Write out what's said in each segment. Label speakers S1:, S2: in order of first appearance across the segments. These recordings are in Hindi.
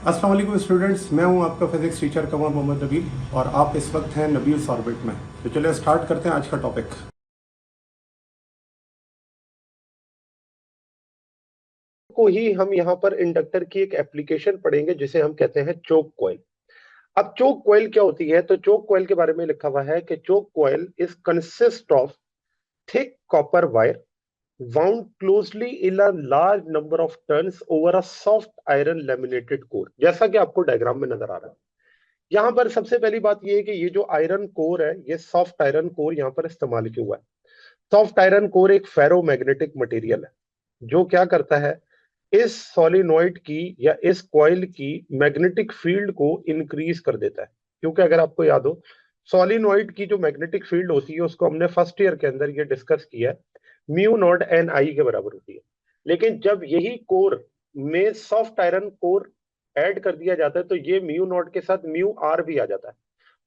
S1: अस्सलाम वालेकुम स्टूडेंट्स, मैं हूं आपका फिजिक्स टीचर कमर मोहम्मद नबील और आप इस वक्त हैं नबील्स ऑर्बिट में। तो चलिए स्टार्ट करते हैं आज का टॉपिक।
S2: को ही हम यहाँ पर इंडक्टर की एक एप्लीकेशन पढ़ेंगे जिसे हम कहते हैं चोक कॉइल। अब चोक कॉइल क्या होती है? तो चोक कॉइल के बारे में लिखा हुआ है कि choke coil is consist of thick copper wire wound closely in a large number of turns over a soft iron laminated core, जैसा कि आपको डायग्राम में नजर आ रहा है। यहाँ पर सबसे पहली बात यह है कि ये जो आयरन कोर है, ये सॉफ्ट आयरन कोर यहाँ पर इस्तेमाल किया हुआ है। सॉफ्ट आयरन कोर एक फेरोमैग्नेटिक मटेरियल है जो क्या करता है, इस सॉलिनॉइड की या इस कॉइल की मैग्नेटिक फील्ड को इंक्रीज कर देता है। क्योंकि अगर आपको याद हो, सॉलिनॉइड की जो मैग्नेटिक फील्ड होती है उसको हमने फर्स्ट ईयर के अंदर ये डिस्कस किया है, म्यू नॉट एन आई के बराबर होती है। लेकिन जब यही कोर में सॉफ्ट आयरन कोर ऐड कर दिया जाता है तो ये म्यू नॉट के साथ म्यू आर भी आ जाता है।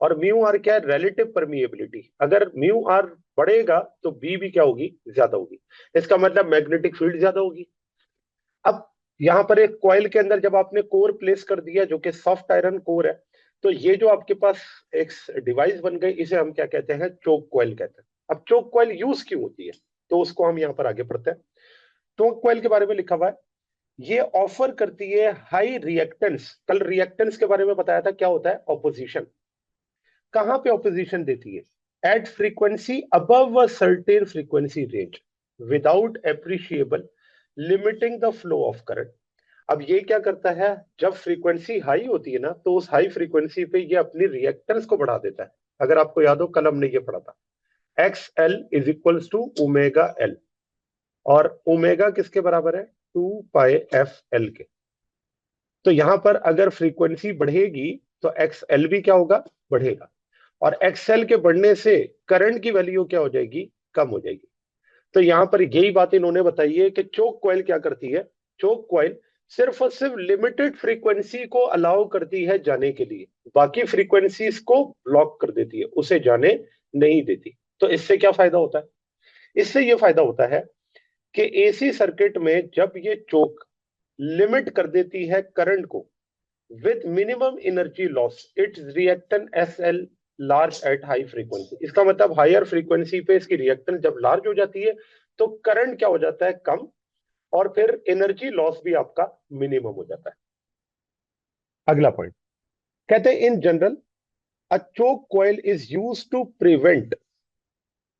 S2: और म्यू आर क्या है? Relative permeability. अगर म्यू आर बढ़ेगा तो बी भी क्या होगी? ज्यादा होगी। इसका मतलब मैग्नेटिक फील्ड ज्यादा होगी। अब यहां पर एक कॉइल के अंदर जब आपने कोर प्लेस कर दिया जो कि सॉफ्ट आयरन कोर है, तो ये जो आपके पास एक डिवाइस बन गई, इसे हम क्या कहते हैं? चोक कॉइल कहते हैं। अब चोक कॉइल यूज क्यों होती है, तो उसको हम यहां पर आगे पढ़ते हैं। चोक कॉइल के बारे में लिखा हुआ है, ये ऑफर करती है हाई रिएक्टेंस। कल रिएक्टेंस के बारे में बताया था, क्या होता है? ऑपोजिशन। कहां पे ऑपोजिशन देती है? At frequency above a certain frequency range without appreciable limiting the flow of current. अब ये क्या करता है, जब फ्रीक्वेंसी हाई होती है ना, तो उस हाई फ्रीक्वेंसी पे ये अपनी रिएक्टेंस को बढ़ा देता है। अगर आपको याद हो, कल हमने ये पढ़ा था, X L is equals to omega L. और ओमेगा किसके बराबर है? 2 पाई एफ एल के। तो यहां पर अगर फ्रीक्वेंसी बढ़ेगी तो एक्स एल भी क्या होगा? बढ़ेगा। और एक्सएल के बढ़ने से करंट की वैल्यू क्या हो जाएगी? कम हो जाएगी। तो यहां पर यही बात इन्होंने बताई है कि चोक कॉइल क्या करती है। चोक कॉइल सिर्फ और सिर्फ लिमिटेड फ्रीक्वेंसी को अलाउ करती है जाने के लिए, बाकी फ्रीक्वेंसीज को ब्लॉक कर देती है, उसे जाने नहीं देती। तो इससे क्या फायदा होता है? इससे यह फायदा होता है कि एसी सर्किट में जब ये चोक लिमिट कर देती है करंट को with minimum energy loss, its reactant SL large at high frequency। इसका मतलब हायर फ्रीक्वेंसी पे इसकी रिएक्टेंस जब लार्ज हो जाती है तो करंट क्या हो जाता है? कम। और फिर एनर्जी लॉस भी आपका मिनिमम हो जाता है। अगला पॉइंट कहते हैं, in general a choke coil is use to prevent.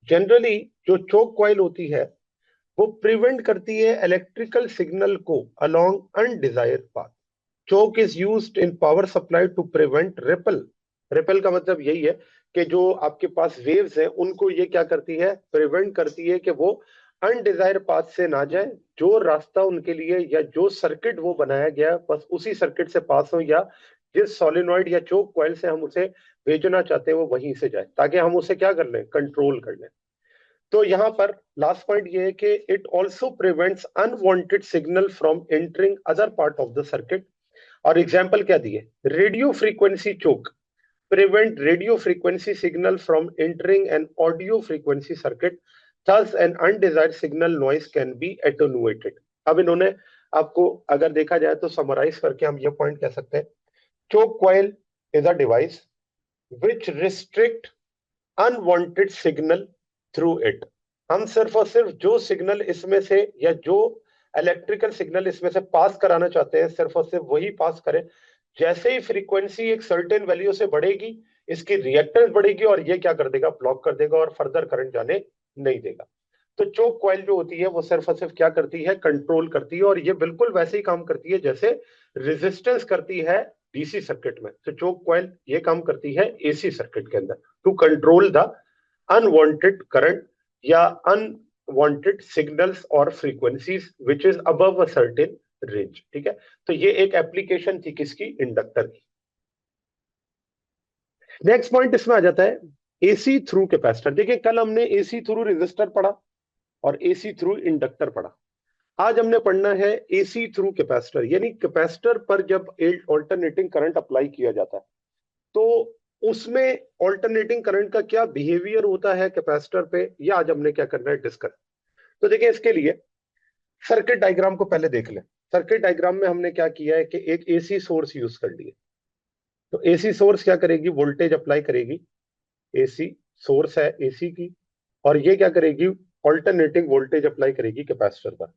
S2: Generally जो चोक कॉइल होती है वो प्रिवेंट करती है इलेक्ट्रिकल सिग्नल को along undesired path. Choke is used in power supply to prevent ripple. Ripple का मतलब यही है कि जो आपके पास वेव्स हैं उनको ये क्या करती है? प्रिवेंट करती है कि वो अनडिजायर पाथ से ना जाए। जो रास्ता उनके लिए या जो सर्किट वो बनाया गया बस उसी सर्किट से पास हो, या जिस सोलिनॉइड या चोक कॉइल से हम उसे भेजना चाहते हैं वो वहीं से जाए, ताकि हम उसे क्या कर लें? कंट्रोल कर लें। तो यहां पर लास्ट पॉइंट ये है कि it also prevents unwanted signal from entering other part of the circuit. और एग्जाम्पल क्या दिए? Radio frequency choke prevent radio frequency signal from entering an audio frequency circuit, thus an undesired signal noise can be attenuated। अब इन्होंने आपको अगर देखा जाए तो समराइज करके हम ये पॉइंट कह सकते हैं, choke coil is a device which restrict unwanted signal through it। हम सिर्फ और सिर्फ जो सिग्नल इसमें से या जो इलेक्ट्रिकल सिग्नल इसमें से पास कराना चाहते हैं सिर्फ और सिर्फ वही पास करें। जैसे ही फ्रीक्वेंसी एक सर्टेन वैल्यू से बढ़ेगी, इसकी रिएक्टेंस बढ़ेगी और ये क्या कर देगा? ब्लॉक कर देगा और फर्दर करंट जाने नहीं देगा। तो चोक कॉइल जो होती है वो सिर्फ और सिर्फ क्या करती है? कंट्रोल करती है। और ये बिल्कुल वैसे ही काम करती है जैसे रेजिस्टेंस करती है डीसी सर्किट में। तो चोक कॉइल ये काम करती है एसी सर्किट के अंदर, to control the unwanted current या अनवांटेड सिग्नल्स और frequencies which is above a certain range. ठीक है, तो ये एक एप्लीकेशन थी किसकी? इंडक्टर की। नेक्स्ट पॉइंट इसमें आ जाता है एसी थ्रू कैपेसिटर। देखिए, कल हमने एसी थ्रू रेजिस्टर पढ़ा और एसी थ्रू इंडक्टर पढ़ा। आज हमने पढ़ना है एसी थ्रू कैपेसिटर, यानी कैपेसिटर पर जब ऑल्टरनेटिंग करंट अप्लाई किया जाता है तो उसमें ऑल्टरनेटिंग करंट का क्या बिहेवियर होता है कैपेसिटर पे, ये आज हमने क्या करना है? डिस्कस। तो देखिए, इसके लिए सर्किट डायग्राम को पहले देख लें। सर्किट डायग्राम में हमने क्या किया है कि एक एसी सोर्स यूज कर लिया। तो एसी सोर्स क्या करेगी, वोल्टेज अप्लाई करेगी, एसी सोर्स है एसी की, और ये क्या करेगी, ऑल्टरनेटिंग वोल्टेज अप्लाई करेगी कैपेसिटर पर।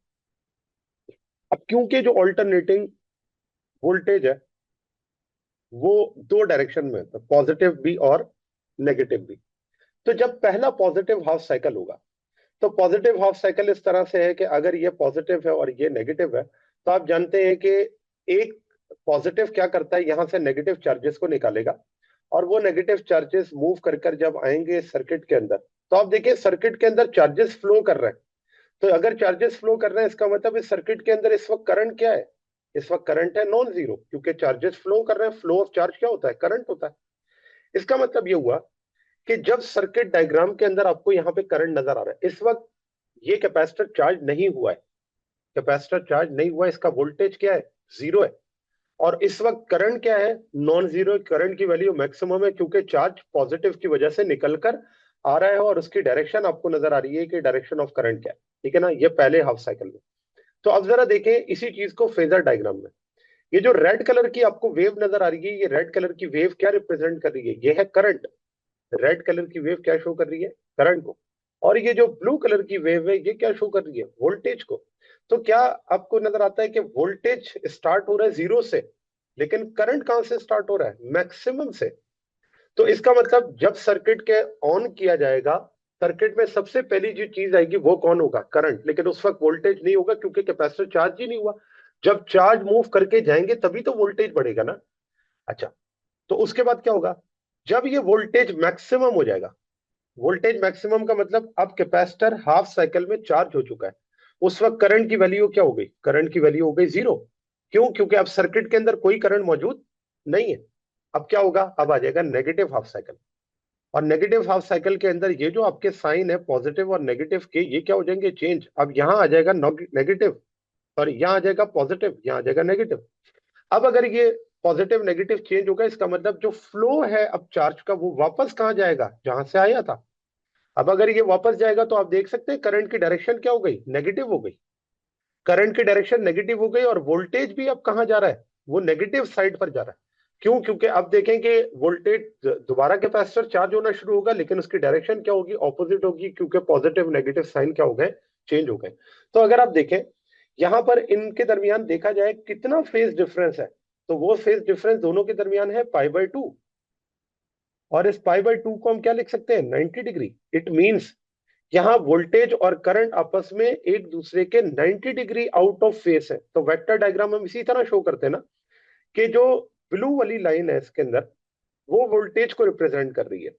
S2: अब क्योंकि जो ऑल्टरनेटिंग वोल्टेज है वो दो डायरेक्शन में है, पॉजिटिव भी और नेगेटिव भी। तो जब पहला पॉजिटिव हाफ साइकिल होगा, तो पॉजिटिव हाफ साइकिल इस तरह से है कि अगर ये पॉजिटिव है और ये नेगेटिव है, तो आप जानते हैं कि एक पॉजिटिव क्या करता है, यहां से नेगेटिव चार्जेस को निकालेगा, और वो नेगेटिव चार्जेस मूव कर कर जब आएंगे सर्किट के अंदर, तो आप देखिए सर्किट के अंदर चार्जेस फ्लो कर रहे हैं। तो अगर चार्जेस फ्लो कर रहे हैं, इसका मतलब इस सर्किट के अंदर इस वक्त करंट क्या है, इस वक्त करंट है नॉन जीरो, क्योंकि चार्जेस फ्लो कर रहे हैं। फ्लो ऑफ चार्ज क्या होता है, करंट होता है। इसका मतलब ये हुआ कि जब सर्किट डायग्राम के अंदर आपको यहाँ पे करंट नजर आ रहा है, इस वक्त ये कैपेसिटर चार्ज नहीं हुआ है, कैपेसिटर चार्ज नहीं हुआ, इसका वोल्टेज क्या है, जीरो है। और इस वक्त करंट क्या है, नॉन जीरो, करंट की वैल्यू मैक्सिमम है, क्योंकि चार्ज पॉजिटिव की वजह से निकलकर आ रहा है और उसकी डायरेक्शन आपको नजर आ रही है कि डायरेक्शन ऑफ करंट क्या है। ठीक है ना, ये पहले हाफ साइकिल में। तो अब जरा देखें इसी चीज को फेजर डायग्राम में। ये जो रेड कलर की आपको वेव नजर आ रही है, ये रेड कलर की वेव क्या रिप्रेजेंट कर रही है, ये है करंट। रेड कलर की वेव क्या शो कर रही है, करंट को। और ये जो ब्लू कलर की वेव है ये क्या शो कर रही है, वोल्टेज को। तो क्या आपको नजर आता है कि वोल्टेज स्टार्ट हो रहा है जीरो से, लेकिन करंट कहां से स्टार्ट हो रहा है, मैक्सिमम से। तो इसका मतलब जब सर्किट के ऑन किया जाएगा, सर्किट में सबसे पहली जो चीज आएगी वो कौन होगा, करंट। लेकिन उस वक्त वोल्टेज नहीं होगा, क्योंकि कैपेसिटर चार्ज ही नहीं हुआ। जब चार्ज मूव करके जाएंगे तभी तो वोल्टेज बढ़ेगा ना। अच्छा, तो उसके बाद क्या होगा, जब ये वोल्टेज मैक्सिमम हो जाएगा, वोल्टेज मैक्सिमम का मतलब अब कैपेसिटर हाफ साइकिल में चार्ज हो चुका है, उस वक्त करंट की वैल्यू क्या हो गई, करंट की वैल्यू हो गई जीरो। क्यों, क्योंकि अब सर्किट के अंदर कोई करंट मौजूद नहीं है। अब क्या होगा, अब आ जाएगा नेगेटिव हाफ साइकिल। और नेगेटिव हाफ साइकिल के अंदर ये जो आपके साइन है पॉजिटिव और नेगेटिव के, ये क्या हो जाएंगे, चेंज। अब यहां आ जाएगा नेगेटिव, सॉरी यहां आ जाएगा पॉजिटिव, यहां आ जाएगा नेगेटिव। अब अगर ये पॉजिटिव नेगेटिव चेंज होगा, इसका मतलब जो फ्लो है अब चार्ज का, वो वापस कहां जाएगा, जहां से आया था। अब अगर ये वापस जाएगा तो आप देख सकते हैं करंट की डायरेक्शन क्या हो गई, नेगेटिव हो गई। करंट की डायरेक्शन नेगेटिव हो गई, और वोल्टेज भी अब कहां जा रहा है, वो नेगेटिव साइड पर जा रहा है। क्यों, क्योंकि अब देखें कि वोल्टेज दोबारा कैपेसिटर चार्ज होना शुरू होगा, लेकिन उसकी डायरेक्शन क्या होगी, ऑपोजिट होगी, क्योंकि पॉजिटिव नेगेटिव साइन क्या हो गए, चेंज हो गए। तो अगर आप देखें यहां पर इनके दरमियान देखा जाए कितना फेज डिफरेंस है, तो वो फेज डिफरेंस दोनों के दरमियान है π/2। और इस π/2 को हम क्या लिख सकते हैं, 90 डिग्री। इट मींस यहाँ वोल्टेज और करंट आपस में एक दूसरे के 90 डिग्री आउट ऑफ फेस है। तो वेक्टर डायग्राम हम इसी तरह शो करते हैं ना, कि जो ब्लू वाली लाइन है इसके अंदर, वो वोल्टेज को रिप्रेजेंट कर रही है,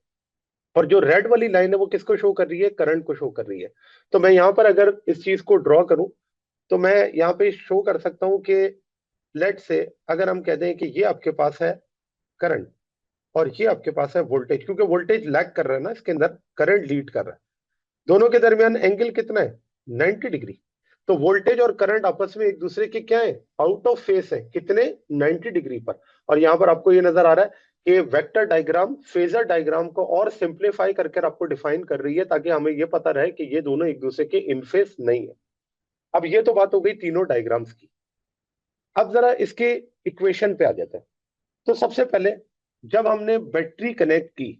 S2: और जो रेड वाली लाइन है वो किसको शो कर रही है, करंट को शो कर रही है। तो मैं यहाँ पर अगर इस चीज को ड्रॉ करूं, तो मैं यहाँ पे शो कर सकता हूं कि लेट से अगर हम कहते हैं कि ये आपके पास है करंट, और ये आपके पास है वोल्टेज, क्योंकि वोल्टेज लैग कर रहा है ना इसके अंदर, करंट लीड कर रहा है। दोनों के दरमियान एंगल कितना है, 90 डिग्री। तो वोल्टेज और करंट आपस में एक दूसरे के क्या है, आउट ऑफ फेस है, कितने, 90 डिग्री पर। और यहां पर आपको ये नजर आ रहा है कि वेक्टर डायग्राम फेजर डायग्राम को और सिंप्लीफाई करके आपको डिफाइन कर रही है, ताकि हमें ये पता रहे कि ये दोनों एक दूसरे के इन फेस नहीं है। अब ये तो बात हो गई तीनों डायग्राम्स की। अब जरा इसके इक्वेशन पे आ जाते हैं। तो सबसे पहले जब हमने बैटरी कनेक्ट की,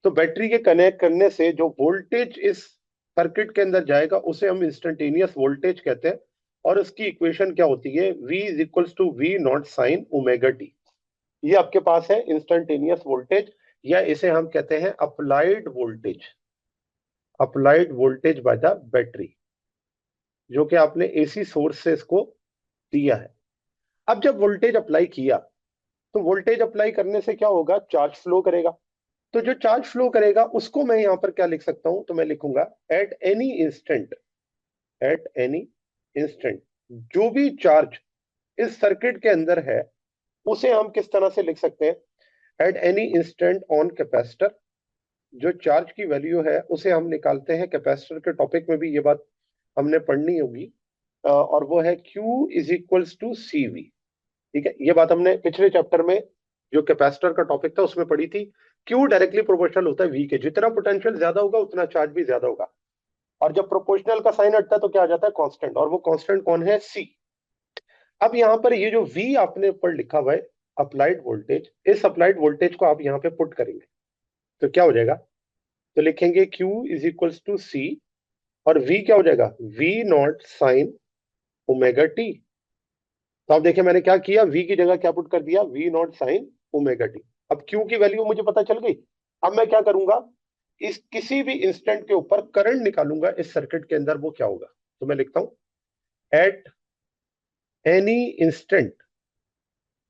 S2: तो बैटरी के कनेक्ट करने से जो वोल्टेज इस सर्किट के अंदर जाएगा उसे हम इंस्टेंटेनियस वोल्टेज कहते हैं। और उसकी इक्वेशन क्या होती है, V is equals to V not sine omega T. ये आपके पास है इंस्टेंटेनियस वोल्टेज, या इसे हम कहते हैं applied voltage, applied voltage by the battery, जो कि आपने एसी सोर्स से इसको दिया है। अब जब वोल्टेज अप्लाई किया, तो वोल्टेज अप्लाई करने से क्या होगा, चार्ज फ्लो करेगा। तो जो चार्ज फ्लो करेगा उसको मैं यहां पर क्या लिख सकता हूं, तो मैं लिखूंगा at any instant, at any instant जो भी चार्ज इस सर्किट के अंदर है, उसे हम किस तरह से लिख सकते हैं, at any instant on capacitor. जो चार्ज की वैल्यू है उसे हम निकालते हैं, कैपेसिटर के टॉपिक में भी ये बात हमने पढ़नी होगी, और वो है Q is equals to CV। ठीक है, ये बात हमने पिछले चैप्टर में जो कैपेसिटर का टॉपिक था उसमें पढ़ी थी। Q डायरेक्टली प्रोपोर्शनल होता है V के, जितना पोटेंशियल ज्यादा होगा उतना चार्ज भी ज्यादा होगा। और जब प्रोपोर्शनल का साइन हटता है तो क्या आ जाता है, कांस्टेंट, और वो कांस्टेंट कौन है, C। अब यहाँ पर ये जो V आपने ऊपर लिखा हुआ है अप्लाइड वोल्टेज, इस अप्लाइड वोल्टेज को आप यहाँ पे पुट करेंगे तो क्या हो जाएगा, तो लिखेंगे Q is equals to C और V क्या हो जाएगा, V not sine omega T. तो आप देखिए मैंने क्या किया, V की जगह क्या पुट कर दिया, V not sine omega T. अब Q की वैल्यू मुझे पता चल गई। अब मैं क्या करूंगा, इस किसी भी इंस्टेंट के ऊपर करंट निकालूंगा इस सर्किट के अंदर, वो क्या होगा, तो मैं लिखता हूं at any instant,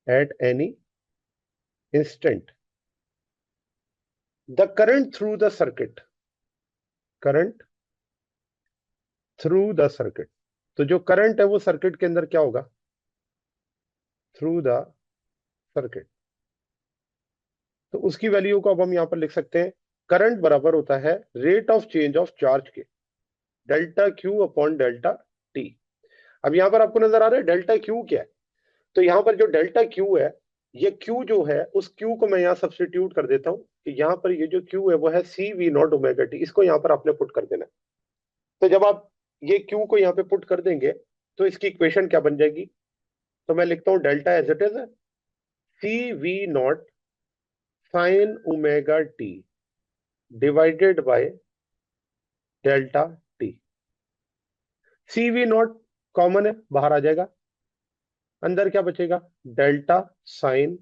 S2: at any instant the current through the circuit, current through the circuit. तो जो करंट है वो सर्किट के अंदर क्या होगा, थ्रू द सर्किट। तो उसकी वैल्यू को अब हम यहां पर लिख सकते हैं, करंट बराबर होता है rate of change of charge के, delta Q upon delta T. अब यहां पर आपको नजर आ रहा है डेल्टा क्यू क्या है, तो यहां पर जो डेल्टा क्यू है, ये क्यू जो है उस क्यू को मैं यहां सब्स्टिट्यूट कर देता हूं कि यहां पर ये जो क्यू है वो है C V not omega T, इसको यहां पर आपने पुट कर देना है। तो जब आप ये क्यू को यहाँ पे पुट कर देंगे तो इसकी इक्वेशन क्या बन जाएगी, तो मैं लिखता हूं डेल्टा एज इट इज है C V naught sine omega t divided by delta t. C V naught common है, बाहर आ जाएगा, अंदर क्या बचेगा, delta sine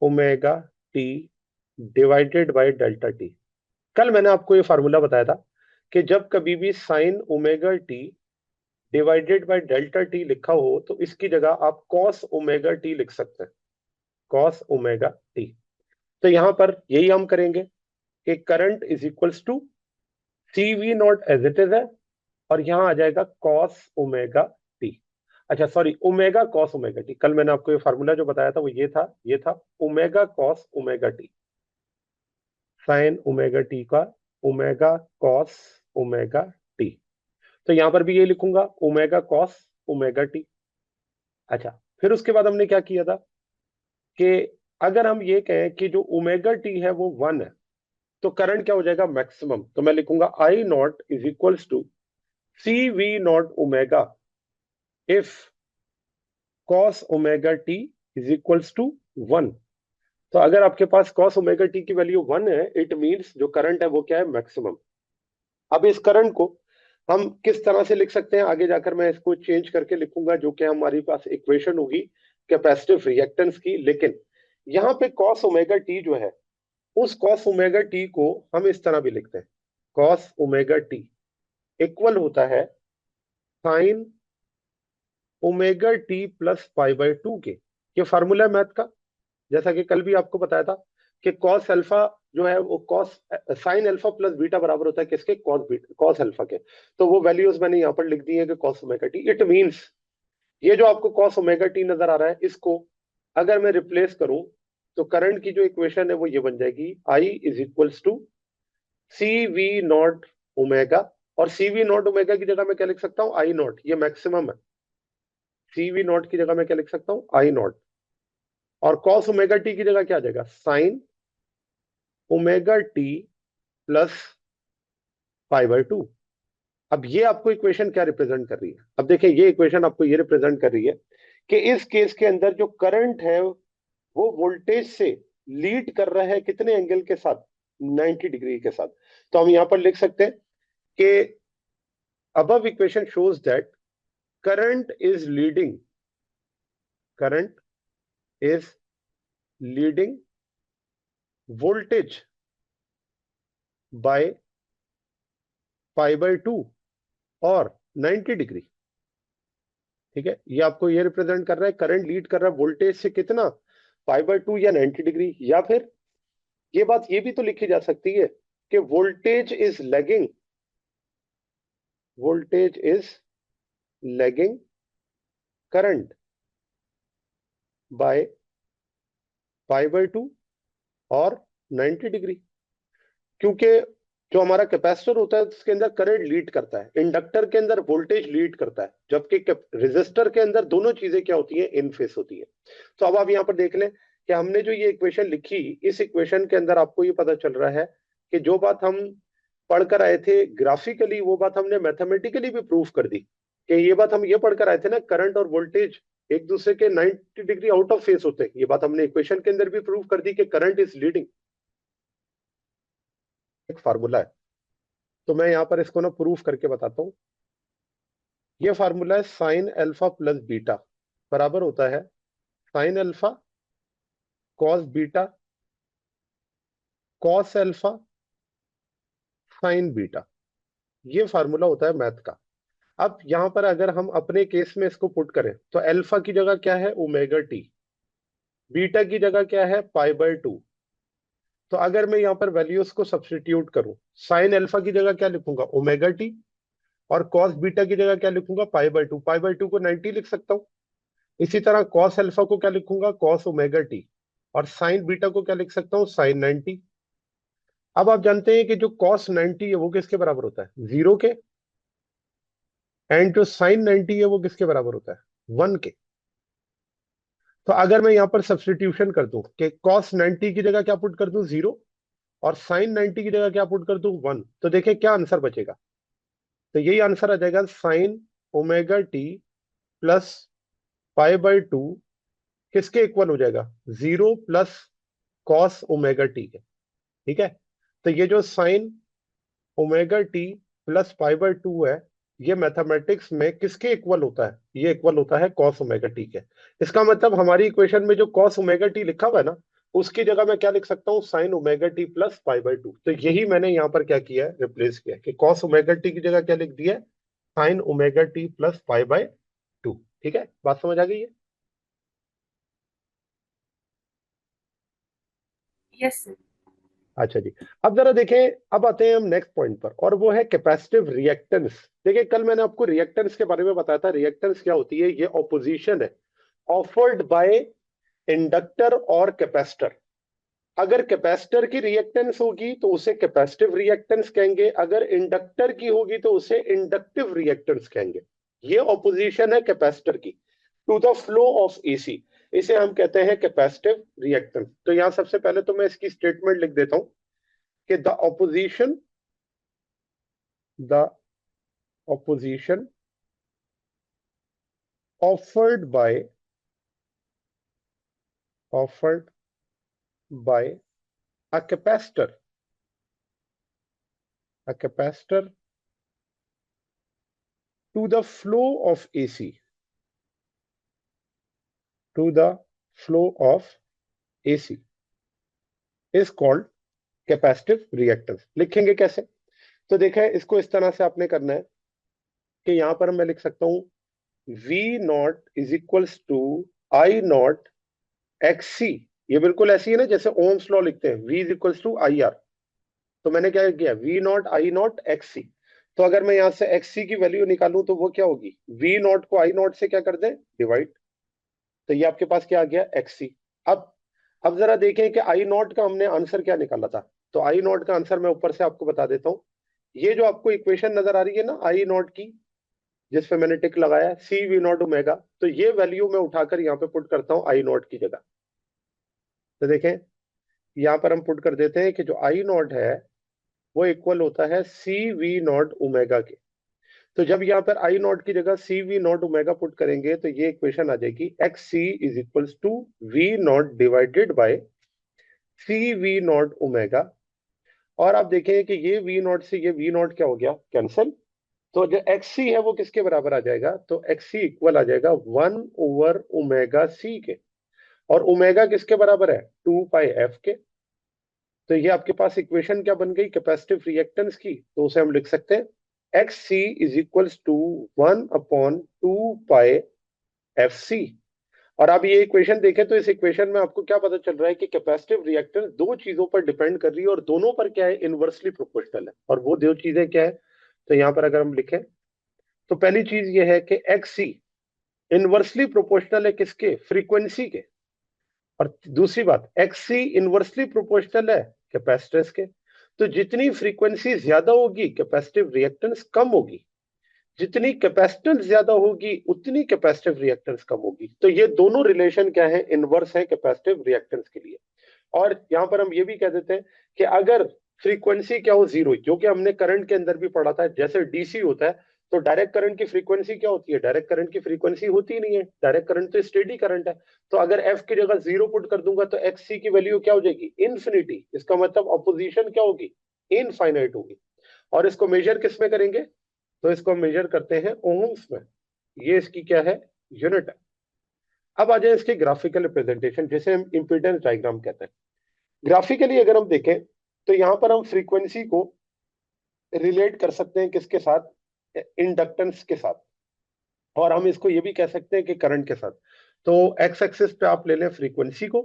S2: omega t divided by delta t. कल मैंने आपको ये फार्मूला बताया था कि जब कभी भी sign omega t divided by delta T लिखा हो तो इसकी जगह आप कॉस ओमेगा टी लिख सकते हैं, कॉस ओमेगा टी। तो यहां पर यही हम करेंगे कि current is equals to C V not as it is है और यहां आ जाएगा कॉस ओमेगा टी। अच्छा sorry, omega cos omega T. कल मैंने आपको ये फार्मूला जो बताया था वो ये था omega cos omega T, sign omega T का ओमेगा कॉस ओमेगा टी। तो यहां पर भी ये लिखूंगा ओमेगा कॉस ओमेगा टी। अच्छा, फिर उसके बाद हमने क्या किया था कि अगर हम ये कहें कि जो ओमेगा टी है वो 1 है तो करंट क्या हो जाएगा, मैक्सिमम। तो मैं लिखूंगा I naught is equals to C V not omega if cos omega t is equals to 1। तो अगर आपके पास कॉस ओमेगा टी की वैल्यू 1 है, इट मींस जो करंट है वो क्या है, मैक्सिमम। अब इस करंट को हम किस तरह से लिख सकते हैं, आगे जाकर मैं इसको चेंज करके लिखूंगा, जो कि हमारे पास इक्वेशन होगी कैपेसिटिव रिएक्टेंस की। लेकिन यहाँ पे कॉस ओमेगा टी जो है, उस कॉस ओमेगा टी को हम इस तरह भी लिखते हैं, कॉस ओमेगा टी इक्वल होता है sign omega T plus pi by 2 के। ये फार्मूला है मैथ का, जैसा कि कल भी आपको बताया था कि कॉस अल्फा जो है वो cos sine alpha plus beta बराबर होता है किसके, कॉस बीटा, कॉस अल्फा के। तो वो वैल्यूज मैंने यहाँ पर लिख दी है कि cos omega T. It means ये जो आपको कॉस ओमेगा टी नजर आ रहा है, इसको अगर मैं रिप्लेस करूं तो करंट की जो इक्वेशन है वो ये बन जाएगी, I is equals to C V not omega, और सी वी नॉट ओमेगा की जगह मैं क्या लिख सकता हूँ, आई नॉट, ये मैक्सिमम है। सी वी नॉट की जगह मैं क्या लिख सकता हूँ, आई नॉट, और कॉस ओमेगा टी की जगह क्या आ जाएगा, sign omega T plus pi by 2। अब ये आपको इक्वेशन क्या रिप्रेजेंट कर रही है, अब देखिए ये इक्वेशन आपको ये रिप्रेजेंट कर रही है कि इस केस के अंदर जो करंट है वो वोल्टेज से लीड कर रहा है कितने एंगल के साथ, 90 डिग्री के साथ। तो हम यहां पर लिख सकते हैं कि above equation shows that current is leading, current is leading voltage by pi by 2 और 90 डिग्री। ठीक है, ये आपको ये रिप्रेजेंट कर रहा है करंट लीड कर रहा है वोल्टेज से कितना, पाई बाय 2 या 90 डिग्री। या फिर ये बात ये भी तो लिखी जा सकती है कि voltage is lagging, voltage is lagging current by pi by 2 और 90 डिग्री। क्योंकि जो हमारा कैपेसिटर होता है उसके अंदर करंट लीड करता है, इंडक्टर के अंदर वोल्टेज लीड करता है, जबकि रेजिस्टर के अंदर दोनों चीजें क्या होती हैं, इन फेस होती है। तो अब आप यहाँ पर देख लें कि हमने जो ये इक्वेशन लिखी, इस इक्वेशन के अंदर आपको ये पता चल रहा है कि जो बात हम पढ़कर आए थे ग्राफिकली, वो बात हमने मैथमेटिकली भी प्रूव कर दी कि ये बात हम ये पढ़कर आए थे ना, करंट और वोल्टेज एक दूसरे के 90 डिग्री आउट ऑफ फेस होते हैं। ये बात हमने इक्वेशन के अंदर भी प्रूव कर दी कि करंट इज लीडिंग। एक फार्मूला है, तो मैं यहां पर इसको ना प्रूफ करके बताता हूं। ये फार्मूला है साइन अल्फा प्लस बीटा बराबर होता है sine alpha cos beta cos alpha sign beta. ये फार्मूला होता है मैथ का। अब यहां पर अगर हम अपने केस में इसको पुट करें तो अल्फा की जगह क्या है ओमेगा टी, बीटा की जगह क्या है पाई/2। तो अगर मैं यहां पर वैल्यूज को सब्स्टिट्यूट करूं, साइन अल्फा की जगह क्या लिखूंगा ओमेगा टी, और कॉस बीटा की जगह क्या लिखूंगा पाई/2। पाई/2 को 90 लिख सकता हूं। इसी तरह कॉस अल्फा को क्या लिखूंगा कॉस ओमेगा टी, और साइन बीटा को क्या लिख सकता हूं साइन 90। अब आप जानते हैं कि जो कॉस 90 है वो किसके बराबर होता है 0 के, एंड जो साइन 90 है वो किसके बराबर होता है 1 के। तो अगर मैं यहां पर सब्स्टिट्यूशन कर दूं कि कॉस 90 की जगह क्या पुट कर दूं 0, और साइन 90 की जगह क्या पुट कर दूं 1, तो देखिए क्या आंसर बचेगा। तो यही आंसर आ जाएगा साइन ओमेगा टी प्लस पाई/2 किसके इक्वल हो जाएगा 0 प्लस कॉस ओमेगा टी के। ठीक है, तो ये जो साइन ओमेगा टी प्लस पाई/2 है, ये मैथमेटिक्स में किसके इक्वल होता है, ये इक्वल होता है कॉस ओमेगा टी के। इसका मतलब हमारी इक्वेशन में जो कॉस ओमेगा टी लिखा हुआ है ना, उसकी जगह मैं क्या लिख सकता हूँ साइन ओमेगा टी प्लस पाई/2। तो यही मैंने यहाँ पर क्या किया है रिप्लेस किया है कि कॉस ओमेगा टी की जगह क्या लिख दिया है साइन ओमेगा टी प्लस पाई/2। ठीक है, बात समझ आ गई है।
S3: Yes sir.
S2: अच्छा जी, अब जरा देखें, अब आते हैं हम नेक्स्ट पॉइंट पर, और वो है कैपेसिटिव रिएक्टेंस। देखिए कल मैंने आपको रिएक्टेंस के बारे में बताया था। रिएक्टेंस क्या होती है, ये ऑपोजिशन है ऑफर्ड बाय इंडक्टर और कैपेसिटर। अगर कैपेसिटर की रिएक्टेंस होगी तो उसे कैपेसिटिव रिएक्टेंस कहेंगे, अगर इंडक्टर की होगी तो उसे इंडक्टिव रिएक्टेंस कहेंगे। ये ऑपोजिशन है कैपेसिटर की to the flow of AC, इसे हम कहते हैं कैपेसिटिव रिएक्टेंस। तो यहां सबसे पहले तो मैं इसकी स्टेटमेंट लिख देता हूं कि the opposition offered by a capacitor to the flow of AC is called capacitive reactance. लिखेंगे कैसे, तो देखा है इसको इस तरह से आपने करना है कि यहां पर मैं लिख सकता हूं V0 is equals to I0 XC। ये बिल्कुल ऐसी है ना जैसे ओम्स लॉ लिखते हैं, V is equals to IR। तो मैंने क्या किया V0 I0 XC। तो अगर मैं यहां से XC की वैल्यू निकालूं तो वो क्या होगी V0 को I0 से क्या कर दें डिवाइड, तो ये आपके पास क्या आ गया XC। अब जरा देखें कि I0 का हमने आंसर क्या निकाला था। तो I0 का आंसर मैं ऊपर से आपको बता देता हूं। ये जो आपको इक्वेशन नजर आ रही है ना I0 की, जिसपे मैंने टिक लगाया CV0 ओमेगा, तो ये वैल्यू मैं उठाकर यहाँ पे पुट करता हूँ I0 की जगह। तो देखें यहाँ पर हम पुट कर देते हैं कि जो I0 है वो इक्वल होता है CV0 ओमेगा के। तो जब यहाँ पर I0 की जगह CV0 ओमेगा पुट करेंगे तो ये इक्वेशन आ जाएगी XC is equals to V0 divided by CV0 omega. और आप देखें कि ये V0 से ये V0 क्या हो गया कैंसिल, तो जो XC है वो किसके बराबर आ जाएगा, तो XC इक्वल आ जाएगा 1/ओमेगा C के, और ओमेगा किसके बराबर है 2πf के। तो ये आपके पास इक्वेशन क्या बन गई कैपेसिटिव रिएक्टेंस की, तो उसे हम लिख सकते हैं XC is equals to 1/2πfc। और आप ये इक्वेशन देखें तो इस इक्वेशन में आपको क्या पता चल रहा है कि कैपेसिटिव रिएक्टेंस दो चीजों पर डिपेंड कर रही है, और दोनों पर क्या है इनवर्सली प्रोपोर्शनल है। और वो दो चीजें क्या है, तो यहां पर अगर हम लिखें तो पहली चीज ये है कि XC इनवर्सली प्रोपोर्शनल है किसके फ्रीक्वेंसी के, और दूसरी बात XC इनवर्सली प्रोपोर्शनल है कैपेसिटेंस के। तो जितनी फ्रीक्वेंसी ज्यादा होगी कैपेसिटिव रिएक्टेंस कम होगी, जितनी कैपेसिटेंस ज्यादा होगी उतनी कैपेसिटिव रिएक्टेंस कम होगी। तो ये दोनों रिलेशन क्या है इनवर्स है कैपेसिटिव रिएक्टेंस के लिए। और यहां पर हम ये भी कह देते हैं कि अगर फ्रीक्वेंसी क्या हो जीरो, जो कि हमने करंट के अंदर भी पढ़ा था, जैसे डीसी होता है तो डायरेक्ट करंट की फ्रीक्वेंसी क्या होती है? डायरेक्ट करंट की फ्रीक्वेंसी होती ही नहीं है, डायरेक्ट करंट तो स्टेडी करंट है। तो अगर एफ की जगह 0 पुट कर दूंगा तो एक्स सी की वैल्यू क्या हो जाएगी? इन्फिनिटी। इसका मतलब ऑपोजिशन क्या होगी? इनफाइनाइट होगी। और इसको मेजर किस में करेंगे? तो इसको मेजर करते हैं ओम्स में। ये इसकी क्या है? यूनिट है। अब आ जाए इसके ग्राफिकल रिप्रेजेंटेशन, जिसे हम इंपीडेंस डायग्राम कहते हैं। ग्राफिकली अगर हम देखें तो यहां पर हम फ्रीक्वेंसी को रिलेट कर सकते हैं किसके साथ? इंडक्टेंस के साथ। और हम इसको ये भी कह सकते हैं कि करंट के साथ। तो एक्स एक्सिस पे आप ले लें फ्रीक्वेंसी को,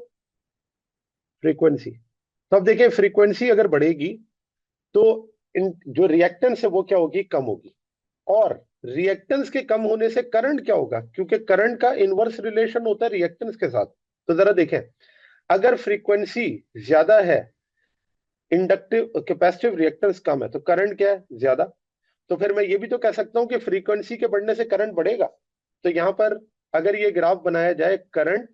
S2: फ्रीक्वेंसी। तो अब देखिए फ्रीक्वेंसी अगर बढ़ेगी तो जो रिएक्टेंस है वो क्या होगी? कम होगी। और रिएक्टेंस के कम होने से करंट क्या होगा? क्योंकि करंट का इनवर्स रिलेशन होता है रिएक्टेंस के साथ। तो जरा देखें, अगर फ्रीक्वेंसी ज्यादा है, इंडक्टिव कैपेसिटिव रिएक्टेंस कम है, तो करंट क्या है? ज्यादा। तो फिर मैं ये भी तो कह सकता हूं कि फ्रीक्वेंसी के बढ़ने से करंट बढ़ेगा। तो यहां पर अगर ये ग्राफ बनाया जाए करंट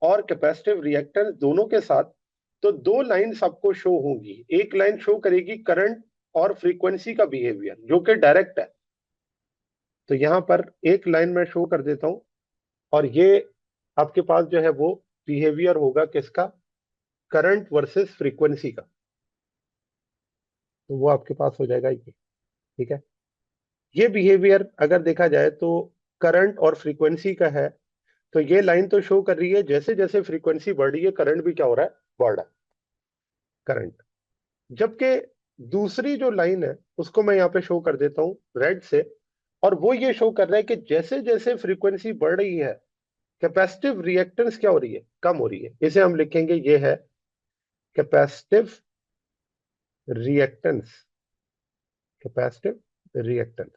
S2: और कैपेसिटिव रिएक्टेंस दोनों के साथ, तो दो लाइंस आपको शो होंगी। एक लाइन शो करेगी करंट और फ्रीक्वेंसी का बिहेवियर, जो कि डायरेक्ट है। तो यहां पर एक लाइन में शो कर देता हूं, और ये आपके पास जो है वो बिहेवियर होगा किसका? करंट वर्सेस फ्रीक्वेंसी का। तो वो आपके पास हो जाएगा ये। ठीक है, ये बिहेवियर अगर देखा जाए तो करंट और फ्रीक्वेंसी का है। तो ये लाइन तो शो कर रही है जैसे जैसे फ्रीक्वेंसी बढ़ रही है करंट भी क्या हो रहा है? बढ़ रहा है करंट। जबकि दूसरी जो लाइन है उसको मैं यहाँ पे शो कर देता हूँ रेड से, और वो ये शो कर रहा है कि जैसे जैसे फ्रीक्वेंसी बढ़ रही है कैपेसिटिव रिएक्टेंस क्या हो रही है? कम हो रही है। इसे हम लिखेंगे ये है कैपेसिटिव रिएक्टेंस, कैपेसिटिव रिएक्टेंस।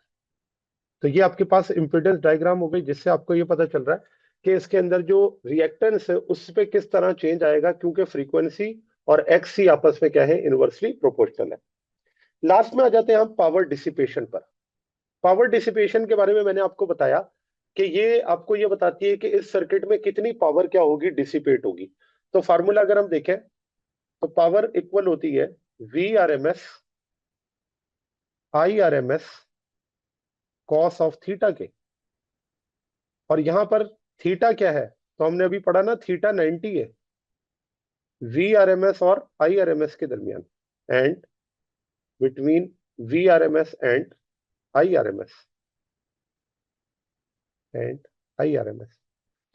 S2: तो ये आपके पास इंपीडेंस डायग्राम हो गई, जिससे आपको ये पता चल रहा है कि इसके अंदर जो रिएक्टेंस है उस पे किस तरह चेंज आएगा, क्योंकि फ्रीक्वेंसी और एक्स सी आपस में क्या है? इनवर्सली प्रोपोर्शनल है। लास्ट में आ जाते हैं हम पावर डिसिपेशन पर। पावर डिसिपेशन के बारे में मैंने आपको बताया कि ये आपको ये बताती है कि इस सर्किट में कितनी पावर क्या होगी? डिसिपेट होगी। तो फार्मूला अगर हम देखें तो पावर इक्वल होती है V R M S I R M S cos of theta के। और यहां पर थीटा क्या है? तो हमने अभी पढ़ा ना, थीटा 90 है वी आर एम एस और आई आर एम एस के दरमियान, and between V R M S and I R M S, and I R M S.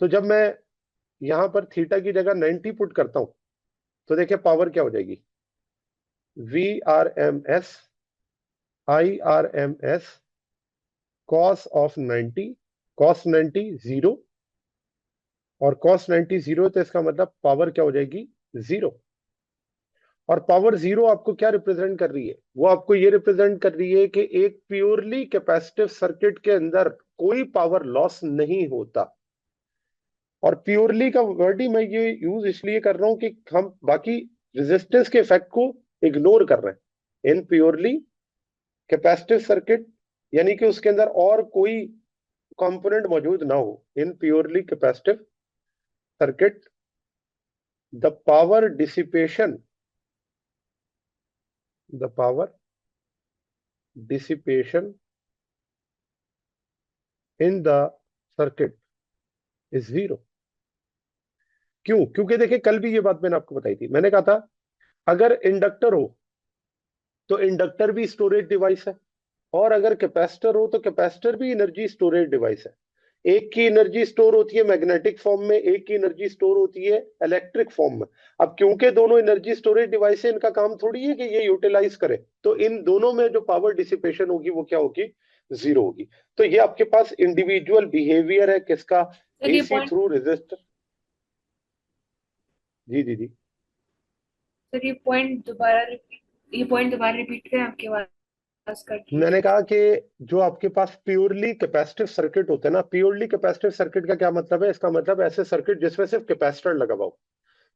S2: तो जब मैं यहां पर थीटा की जगह 90 पुट करता हूं तो देखिए पावर क्या हो जाएगी? V R M S I R M S cos of 90, cos 90 zero, और कॉस 90 जीरो, तो इसका मतलब पावर क्या हो जाएगी? जीरो। और पावर जीरो आपको क्या रिप्रेजेंट कर रही है? वो आपको ये रिप्रेजेंट कर रही है कि एक प्योरली कैपेसिटिव सर्किट के अंदर कोई पावर लॉस नहीं होता। और प्योरली का वर्ड ही मैं ये यूज इसलिए कर रहा हूं कि हम बाकी रेजिस्टेंस के इफेक्ट को इग्नोर कर रहे हैं इन प्योरली कैपेसिटिव सर्किट, यानी कि उसके अंदर और कोई कंपोनेंट मौजूद ना हो। In purely capacitive circuit the power dissipation, the power dissipation in the circuit is zero. क्यों? क्योंकि देखिए कल भी ये बात मैंने आपको बताई थी। मैंने कहा था अगर इंडक्टर हो तो इंडक्टर भी स्टोरेज डिवाइस है, और अगर कैपेसिटर हो तो कैपेसिटर भी एनर्जी स्टोरेज डिवाइस है। एक की एनर्जी स्टोर होती है मैग्नेटिक फॉर्म में, एक की एनर्जी स्टोर होती है इलेक्ट्रिक फॉर्म में। अब क्योंकि दोनों एनर्जी स्टोरेज डिवाइस है, इनका काम थोड़ी है कि ये यूटिलाइज करे, तो इन दोनों में जो पावर डिसिपेशन होगी वो क्या होगी? जीरो होगी। तो ये आपके पास इंडिविजुअल बिहेवियर है किसका? AC through resistor. जी जी जी।
S3: सर ये पॉइंट दोबारा रिपीट करें, आपके आवाज कट रही
S2: मैंने
S3: है।
S2: कहा कि जो आपके पास प्योरली कैपेसिटिव सर्किट होते हैं ना, प्योरली कैपेसिटिव सर्किट का क्या मतलब है? इसका मतलब ऐसे सर्किट जिसमें सिर्फ कैपेसिटर लगा हुआ हो,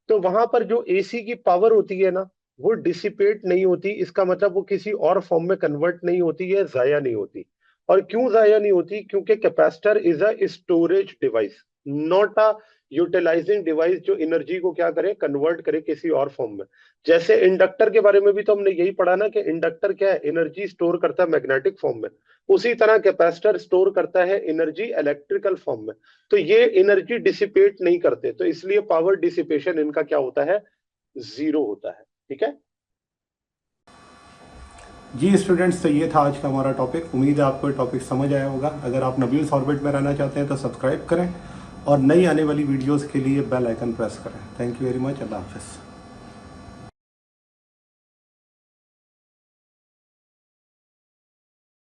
S2: तो वहां पर जो एसी की पावर होती है ना, वो डिसिपेट नहीं होती। इसका मतलब वो किसी और फॉर्म में कन्वर्ट नहीं होती है, जाया नहीं होती। और क्यों जाया नहीं होती? क्योंकि capacitor is a storage device, not a utilizing device जो एनर्जी को क्या करे, कन्वर्ट करे किसी और फॉर्म में। जैसे इंडक्टर के बारे में भी तो हमने यही पढ़ा ना कि इंडक्टर क्या है, एनर्जी स्टोर करता है मैग्नेटिक फॉर्म में। उसी तरह कैपेसिटर स्टोर करता है एनर्जी इलेक्ट्रिकल फॉर्म में। तो ये एनर्जी डिसिपेट नहीं करते, तो इसलिए पावर डिसिपेशन इनका क्या होता है, 0 होता है। ठीक है
S1: जी स्टूडेंट्स, तो ये था आज का हमारा टॉपिक। उम्मीद है आपको ये टॉपिक समझ आया होगा। अगर आप नबील्स ऑर्बिट में रहना चाहते हैं तो सब्सक्राइब करें और नई आने वाली वीडियोस के लिए बेल आइकन प्रेस करें। Thank you very much. अल्लाह हाफिज़।